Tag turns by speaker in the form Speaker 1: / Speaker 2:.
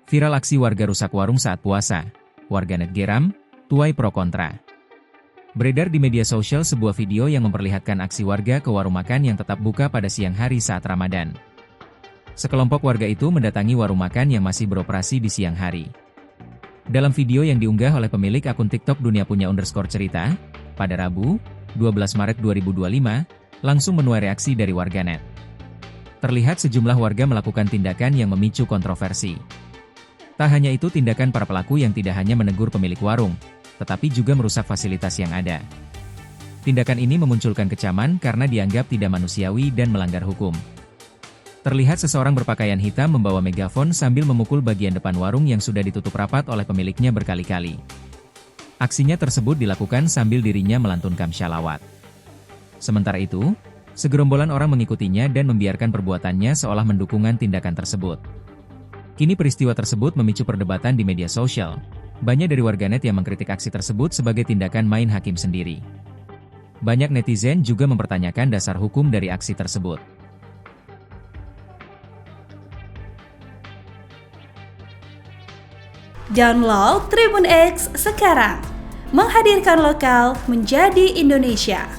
Speaker 1: Viral aksi warga rusak warung saat puasa. Warganet geram, tuai pro kontra. Beredar di media sosial sebuah video yang memperlihatkan aksi warga ke warung makan yang tetap buka pada siang hari saat Ramadan. Sekelompok warga itu mendatangi warung makan yang masih beroperasi di siang hari. Dalam video yang diunggah oleh pemilik akun TikTok @dunia_punya_cerita, pada Rabu, 12 Maret 2025, langsung menuai reaksi dari warganet. Terlihat sejumlah warga melakukan tindakan yang memicu kontroversi. Tak hanya itu, tindakan para pelaku yang tidak hanya menegur pemilik warung, tetapi juga merusak fasilitas yang ada. Tindakan ini memunculkan kecaman karena dianggap tidak manusiawi dan melanggar hukum. Terlihat seseorang berpakaian hitam membawa megafon sambil memukul bagian depan warung yang sudah ditutup rapat oleh pemiliknya berkali-kali. Aksinya tersebut dilakukan sambil dirinya melantunkan shalawat. Sementara itu, segerombolan orang mengikutinya dan membiarkan perbuatannya seolah mendukungkan tindakan tersebut. Kini peristiwa tersebut memicu perdebatan di media sosial. Banyak dari warganet yang mengkritik aksi tersebut sebagai tindakan main hakim sendiri. Banyak netizen juga mempertanyakan dasar hukum dari aksi tersebut.
Speaker 2: Download Tribun X sekarang, menghadirkan lokal menjadi Indonesia.